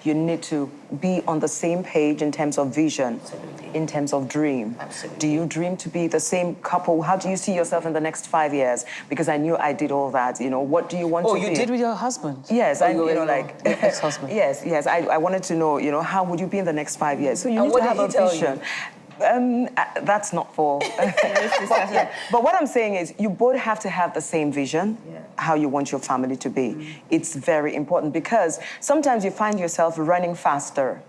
you need to be on the same page in terms of vision, in terms of dream. Absolutely. Do you dream to be the same couple? How do you see yourself in the next 5 years? Because I knew I did all that. You know, what do you want to be? Oh, you did with your husband? Yes, your ex-husband. Yes. I wanted to know, you know, how would you be in the next 5 years? So you And need what to did have he a tell vision. That's not for... but what I'm saying is you both have to have the same vision, how you want your family to be. It's very important because sometimes you find yourself running faster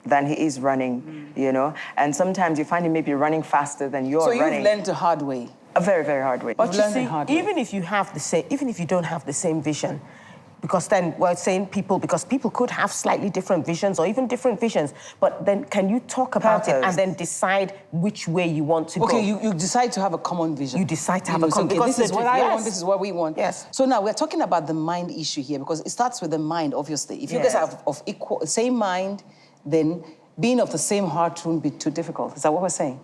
than he is running, you know, and sometimes you find him maybe running faster than you're running. So you've learned the hard way. A very, very hard way. But you learned the see, hard way. even if you don't have the same vision, because then we're saying because people could have slightly different visions or even different visions, but then can you talk about it and then decide which way you want to go? Okay, you decide to have a common vision. You decide to have a common vision. because This is what I want, yes. this is what we want. Yes. So now we're talking about the mind issue here because it starts with the mind, obviously. If you guys are of same mind, then being of the same heart won't be too difficult. Is that what we're saying?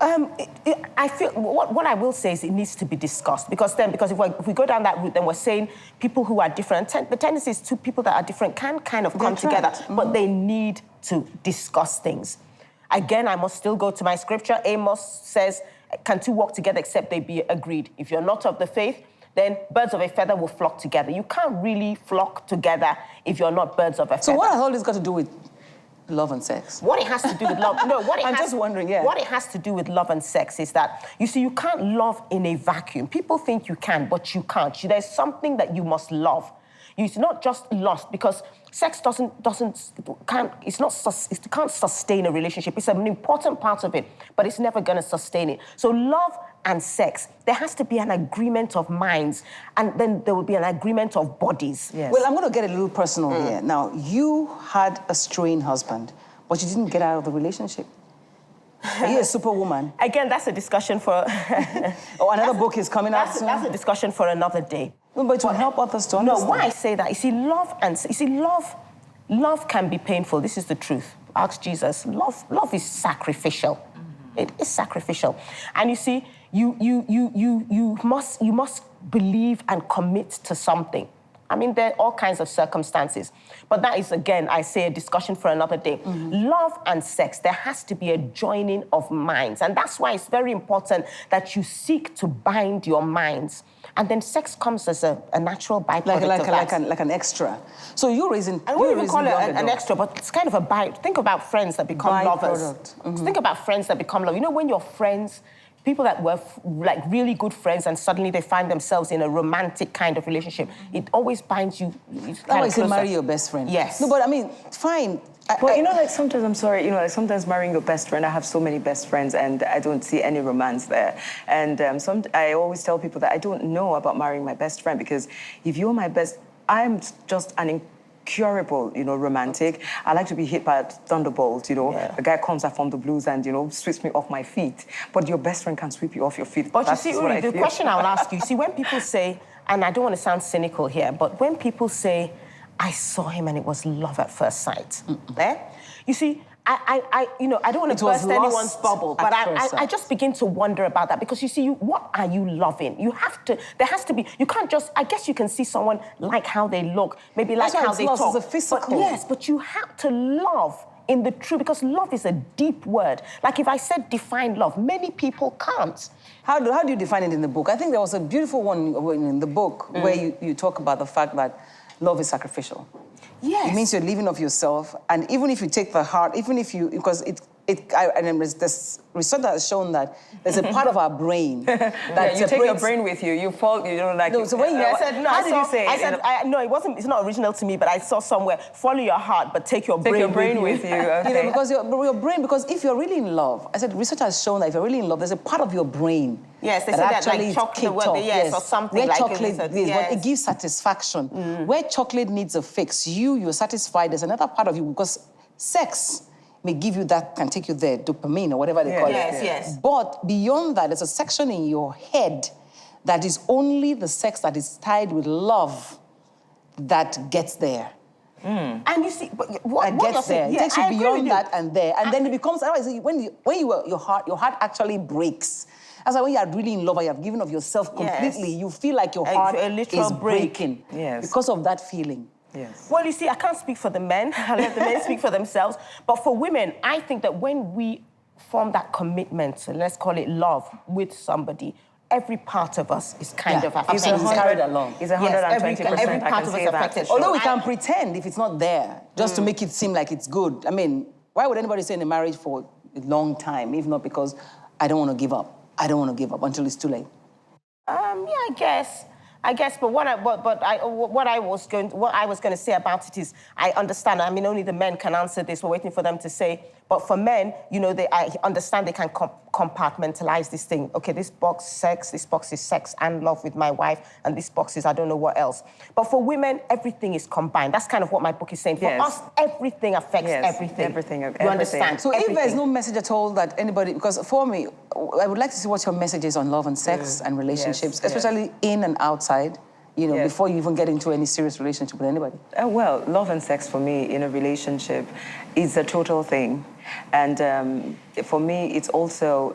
I feel what I will say is it needs to be discussed because if we go down that route, then we're saying people who are different. The tendency is two people that are different can kind of come together, but they need to discuss things. Again, I must still go to my scripture. Amos says, "Can two walk together except they be agreed?" If you're not of the faith, then birds of a feather will flock together. You can't really flock together if you're not birds of a feather. So what has all this got to do with love and sex? What it has to do with love... No, what it I'm just wondering, yeah. What it has to do with love and sex is that, you see, you can't love in a vacuum. People think you can, but you can't. There's something that you must love. It's not just lust, because sex it can't sustain a relationship. It's an important part of it, but it's never going to sustain it. So love and sex, there has to be an agreement of minds, and then there will be an agreement of bodies. Yes. Well, I'm going to get a little personal here. Now, you had a strange husband, but you didn't get out of the relationship. Are you a superwoman? Again, that's a discussion for... Oh, another book is coming out soon? That's a discussion for another day. No, but to help others to understand. No, why I say that, you see, love can be painful. This is the truth. Ask Jesus. Love is sacrificial. It is sacrificial. And you see, you must believe and commit to something. I mean, there are all kinds of circumstances. But that is, again, I say, a discussion for another day. Love and sex, there has to be a joining of minds. And that's why it's very important that you seek to bind your minds. And then sex comes as a natural byproduct of that. Like an extra. So you're raising... I wouldn't even call it an extra, but it's kind of a Think about friends that become lovers. Think about friends that become lovers. You know, when you're friends... People that were like really good friends and suddenly they find themselves in a romantic kind of relationship, it always binds you. That's why you say marry your best friend. Yes. No, but I mean, fine. Well, you know, like sometimes, I'm sorry, you know, like sometimes marrying your best friend, I have so many best friends and I don't see any romance there. And I always tell people that I don't know about marrying my best friend because if you're my best, I'm just an incurable, you know, romantic. I like to be hit by a thunderbolt, you know. Yeah. A guy comes up from the blues and, you know, sweeps me off my feet. But your best friend can sweep you off your feet. But That's you see, what Uri, I the feel. question I'll ask you, see, when people say, and I don't want to sound cynical here, but when people say, I saw him and it was love at first sight, you see, I don't want to burst anyone's bubble, but I just begin to wonder about that because you see, what are you loving? There has to be, you can't just, I guess you can see someone like how they look, maybe like how they talk. It's a physical. But yes, but you have to love in the true, because love is a deep word. Like if I said define love, many people can't. How do you define it in the book? I think there was a beautiful one in the book where you talk about the fact that love is sacrificial. Yes. It means you're leaving of yourself, and even if you take the heart, because this research has shown that there's a part of our brain that you take your brain with you. You fall, you know, like... No, so when you... I said, no, how did you say it? No, it wasn't, it's not original to me, but I saw somewhere, follow your heart, but take your brain with you. Okay. You know, because your brain, because if you're really in love, I said, research has shown that if you're really in love, there's a part of your brain yes, they say that like chocolate, or something where like chocolate but it gives satisfaction. Where chocolate needs a fix, you're satisfied. There's another part of you, because sex may give you that, can take you there, dopamine or whatever they call it. Yes. But beyond that, there's a section in your head that is only the sex that is tied with love that gets there. And you see, but what gets there. Yeah, it takes you beyond that and there. And then it becomes, your heart actually breaks. That's why when you are really in love and you have given of yourself completely, you feel like your heart is breaking. Yes. Because of that feeling. Yes. Well, you see, I can't speak for the men. I let the men speak for themselves. But for women, I think that when we form that commitment, so let's call it love, with somebody, every part of us is kind of affected. It's carried along. It's 120%. every part I can of us say is that. affected. Although we can pretend if it's not there, just to make it seem like it's good. I mean, why would anybody stay in a marriage for a long time, if not because I don't want to give up? I don't want to give up until it's too late. Yeah, I guess, but what I was going to say about it is, I understand. I mean, only the men can answer this. We're waiting for them to say. But for men, you know, I understand they can compartmentalize this thing. Okay, this box sex, this box is sex and love with my wife, and this box is I don't know what else. But for women, everything is combined. That's kind of what my book is saying. For us, everything affects everything. Everything. You understand? So if there's no message at all that anybody, because for me, I would like to see what your message is on love and sex and relationships, especially in and outside, you know, before you even get into any serious relationship with anybody. Well, love and sex for me in a relationship is a total thing. And for me, it's also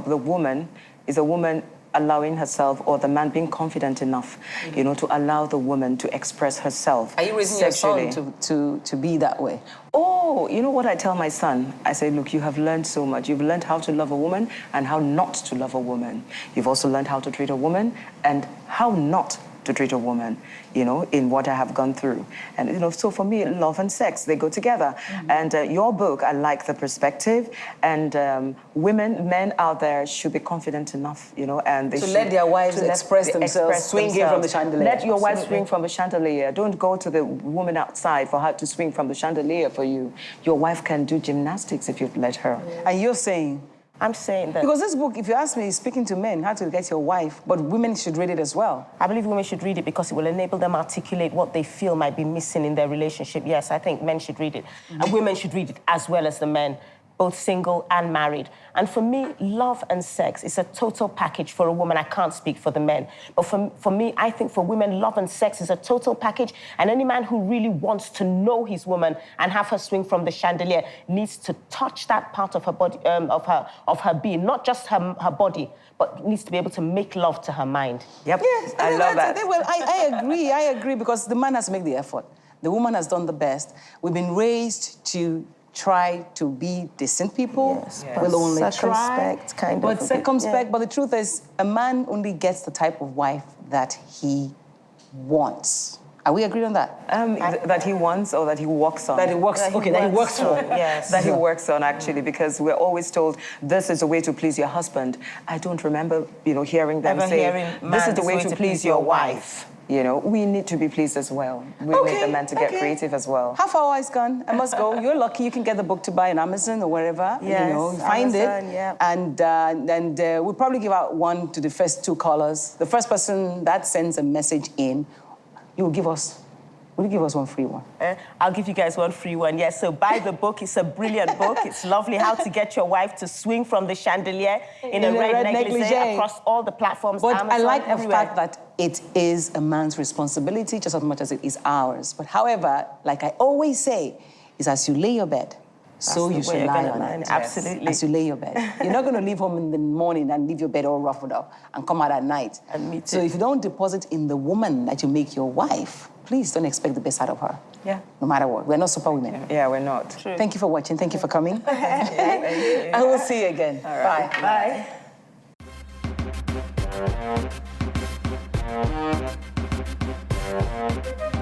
the woman is a woman allowing herself, or the man being confident enough, you know, to allow the woman to express herself. Are you raising sexually. your son to be that way? Oh, you know what I tell my son? I say, look, you have learned so much. You've learned how to love a woman and how not to love a woman. You've also learned how to treat a woman and how not to treat a woman, you know, in what I have gone through. And, you know, so for me, love and sex, they go together. And your book, I like the perspective. And men out there should be confident enough, you know, and they To should... let their wives express themselves, express swinging themselves. from the chandelier. Let your wife swing from the chandelier. Don't go to the woman outside for her to swing from the chandelier for you. Your wife can do gymnastics if you let her. And you're saying... I'm saying that... Because this book, if you ask me, is speaking to men, how to get your wife, but women should read it as well. I believe women should read it because it will enable them articulate what they feel might be missing in their relationship. Yes, I think men should read it. And women should read it as well as the men, both single and married. And for me, love and sex is a total package for a woman. I can't speak for the men. But for me, I think for women, love and sex is a total package. And any man who really wants to know his woman and have her swing from the chandelier needs to touch that part of her body, of her being, not just her body, but needs to be able to make love to her mind. Yep, Yes, I love that. Well, I agree, because the man has to make the effort. The woman has done the best. We've been raised to try to be decent people. Yes, We'll only circumspect, try. kind of. But circumspect, but the truth is, a man only gets the type of wife that he wants. Are we agreed on that? That he wants or that he works on? That he works, that he works for. Yes. That he works on, actually, because we're always told this is the way to please your husband. I don't remember, you know, hearing them say, this is the way to please your wife. You know, we need to be pleased as well. We need the men to get creative as well. Half hour is gone. I must go. You're lucky. You can get the book to buy on Amazon or wherever. Yes, you know, find Amazon, it. yeah. And we'll probably give out one to the first 2 callers. The first person that sends a message in, will you give us one free one? I'll give you guys one free one. Yes, so buy the book. It's a brilliant book. It's lovely. How to get your wife to swing from the chandelier in a red negligee across all the platforms. But Amazon, I like the everywhere. fact that it is a man's responsibility just as much as it is ours. But however, like I always say, is as you lay your bed, so the you way should you're lie gonna on lie it. on it. Absolutely. As you lay your bed. You're not going to leave home in the morning and leave your bed all ruffled up and come out at night. And me too. So if you don't deposit in the woman that you make your wife, please don't expect the best out of her. Yeah. No matter what. We're not superwomen. Yeah, we're not. True. Thank you for watching. Thank you for coming. And we'll see you again. All right. Bye. Bye.